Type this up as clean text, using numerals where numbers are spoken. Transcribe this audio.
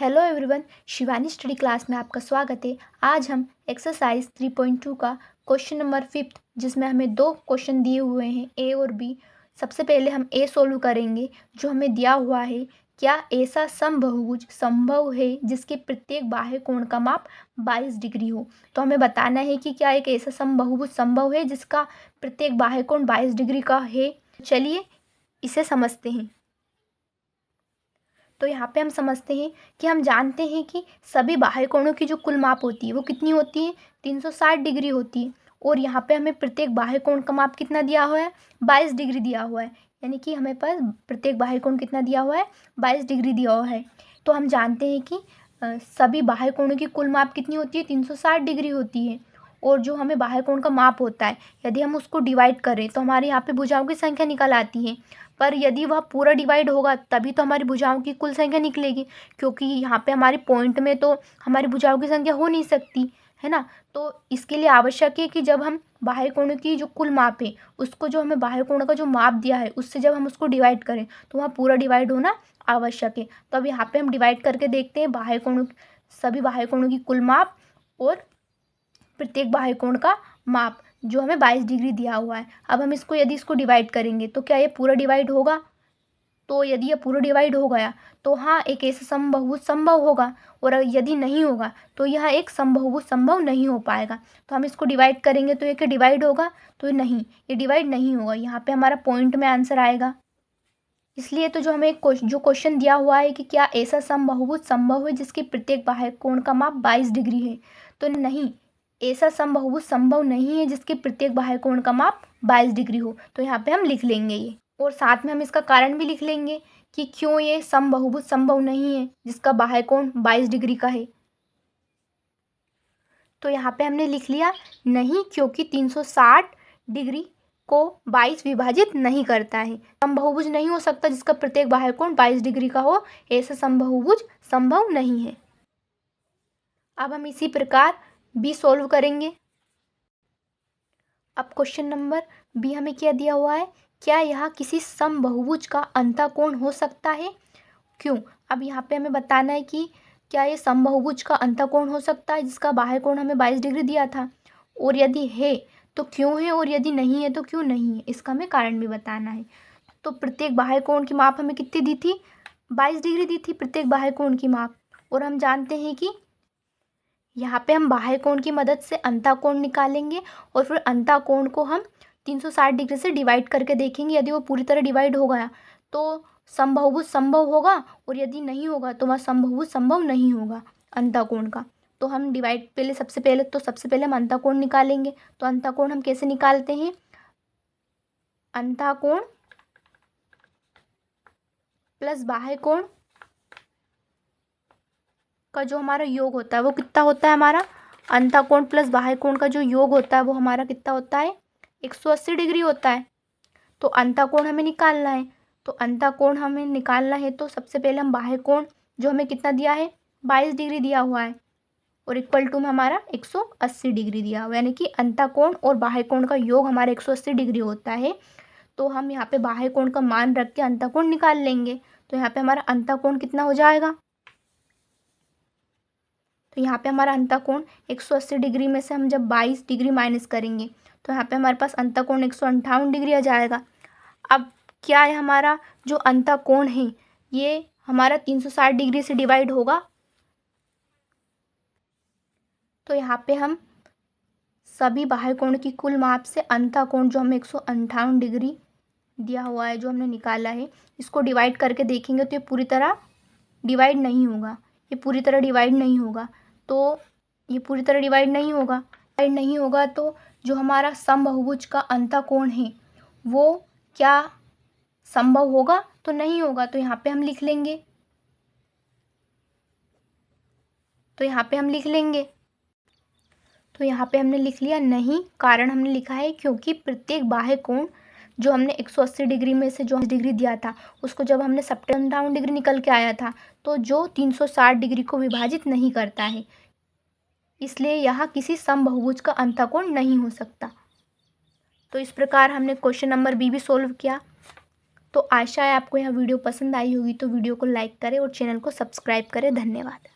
Hello everyone, Shivani study class में आपका स्वागत है। आज हम एक्सरसाइज 3.2 का क्वेश्चन नंबर 5 जिसमें हमें दो क्वेश्चन दिए हुए हैं ए और बी। सबसे पहले हम ए सोल्व करेंगे जो हमें दिया हुआ है। क्या ऐसा समबहुभुज संभव है जिसके प्रत्येक बाह्य कोण का माप 22 डिग्री हो। तो हमें बताना है कि क्या एक ऐसा समबहुभुज संभव है जिसका प्रत्येक बाह्य कोण 22 डिग्री का है। चलिए इसे समझते हैं। तो यहाँ पे हम समझते हैं कि हम जानते हैं कि सभी बाह्य कोणों की जो कुल माप होती है वो कितनी होती है, 360 डिग्री होती है। और यहाँ पे हमें प्रत्येक बाह्य कोण का माप कितना दिया हुआ है, 22 डिग्री दिया हुआ है। यानी कि हमें पास प्रत्येक बाह्य कोण कितना दिया हुआ है, 22 डिग्री दिया हुआ है। तो हम जानते हैं कि सभी बाह्य कोणों की कुल माप कितनी होती है, 360 डिग्री होती है। और जो हमें बाह्य कोण का माप होता है, यदि हम उसको डिवाइड करें तो हमारे यहाँ पे भुजाओं की संख्या निकल आती है। पर यदि वह पूरा डिवाइड होगा तभी तो हमारी भुजाओं की कुल संख्या निकलेगी, क्योंकि यहाँ पे हमारे पॉइंट में तो हमारी भुजाओं की संख्या हो नहीं सकती है ना। तो इसके लिए आवश्यक है कि जब हम बाह्य कोण की जो कुल माप है उसको, जो हमें बाह्य कोण का जो माप दिया है उससे जब हम उसको डिवाइड करें तो वहाँ पूरा डिवाइड होना आवश्यक है। तो अब यहाँ पे हम डिवाइड करके देखते हैं बाह्य कोणों, सभी बाह्य कोणों की कुल माप और प्रत्येक बाह्य कोण का माप जो हमें 22 डिग्री दिया हुआ है। अब हम इसको, यदि इसको डिवाइड करेंगे तो क्या ये पूरा डिवाइड होगा। तो यदि ये पूरा डिवाइड हो गया तो हाँ एक ऐसा समबहुभुज संभव होगा, और यदि नहीं होगा तो यह एक समबहुभुज संभव नहीं हो पाएगा। तो हम इसको डिवाइड करेंगे तो ये क्या डिवाइड होगा, तो नहीं, ये डिवाइड नहीं होगा। यहाँ पे हमारा पॉइंट में आंसर आएगा। इसलिए तो जो हमें जो क्वेश्चन दिया हुआ है कि क्या ऐसा समबहुभुज संभव है जिसके प्रत्येक बाह्य कोण का माप 22 डिग्री है, तो नहीं, ऐसा समबहुभुज संभव नहीं है जिसके प्रत्येक बाह्य कोण का माप 22 डिग्री हो। तो यहाँ पे हम लिख लेंगे ये, और साथ में हम इसका कारण भी लिख लेंगे कि क्यों ये समबहुभुज संभव नहीं है जिसका बाह्य कोण 22 डिग्री का है। तो यहाँ पे हमने लिख लिया नहीं, क्योंकि 360 डिग्री को 22 विभाजित नहीं करता है। समबहुभुज नहीं हो सकता जिसका प्रत्येक बाह्य कोण 22 डिग्री का हो, ऐसा समबहुभुज संभव नहीं है। अब हम इसी प्रकार बी सोल्व करेंगे। अब क्वेश्चन नंबर बी हमें क्या दिया हुआ है, क्या यह किसी समबहुभुज का अंतःकोण हो सकता है, क्यों। अब यहाँ पे हमें बताना है कि क्या ये समबहुभुज का अंतःकोण हो सकता है जिसका बाह्य कोण हमें 22 डिग्री दिया था, और यदि है तो क्यों है, और यदि नहीं है तो क्यों नहीं है, इसका हमें कारण भी बताना है। तो प्रत्येक बाह्य कोण की माप हमें कितनी दी थी, 22 डिग्री दी थी प्रत्येक बाह्य कोण की माप। और हम जानते हैं कि यहाँ पे हम बाह्य कोण की मदद से अंतःकोण निकालेंगे, और फिर अंतःकोण को हम 360 डिग्री से डिवाइड करके देखेंगे। यदि वो पूरी तरह डिवाइड हो गया तो समबहुभुज संभव होगा, और यदि नहीं होगा तो वह समबहुभुज संभव नहीं होगा अंतःकोण का। तो हम डिवाइड सबसे पहले हम अंतःकोण निकालेंगे। तो अंतःकोण हम कैसे निकालते हैं, अंतःकोण प्लस बाह्य कोण का जो हमारा योग होता है वो कितना होता है, हमारा अंतःकोण प्लस बाह्य कोण का जो योग होता है वो हमारा कितना होता है, 180 डिग्री होता है। तो अंतःकोण हमें निकालना है। तो अंतःकोण हमें निकालना है तो सबसे पहले हम बाह्य कोण जो हमें कितना दिया है, 22 डिग्री दिया हुआ है, और इक्वल टू में हमारा 180 डिग्री दिया हुआ है। यानी कि अंतःकोण और बाह्य कोण का योग हमारा 180 डिग्री होता है। तो हम यहाँ पे बाह्य कोण का मान रख के अंतःकोण निकाल लेंगे। तो यहाँ पे हमारा अंतःकोण कितना हो जाएगा, तो यहाँ पे हमारा अंतःकोण 180 डिग्री में से हम जब 22 डिग्री माइनस करेंगे तो यहाँ पे हमारे पास अंतःकोण 158 डिग्री आ जाएगा। अब क्या है, हमारा जो अंतःकोण है ये हमारा 360 डिग्री से डिवाइड होगा। तो यहाँ पे हम सभी बाह्य कोण की कुल माप से अंतःकोण जो हमें 158 डिग्री दिया हुआ है, जो हमने निकाला है, इसको डिवाइड करके देखेंगे तो ये पूरी तरह डिवाइड नहीं होगा। ये पूरी तरह डिवाइड नहीं होगा, तो ये पूरी तरह डिवाइड नहीं होगा तो जो हमारा समबहुभुज का अंतःकोण है वो क्या संभव होगा, तो नहीं होगा। तो यहाँ पे हम लिख लेंगे, तो यहाँ पे हमने लिख लिया नहीं। कारण हमने लिखा है क्योंकि प्रत्येक बाह्य कोण जो हमने 180 डिग्री में से जो डिग्री दिया था उसको जब हमने सब्ट्रैक्ट डिग्री निकल के आया था तो जो 360 डिग्री को विभाजित नहीं करता है, इसलिए यहाँ किसी समबहुभुज का अंतःकोण नहीं हो सकता। तो इस प्रकार हमने क्वेश्चन नंबर बी भी सोल्व किया। तो आशा है आपको यह वीडियो पसंद आई होगी, तो वीडियो को लाइक करें और चैनल को सब्सक्राइब करें। धन्यवाद।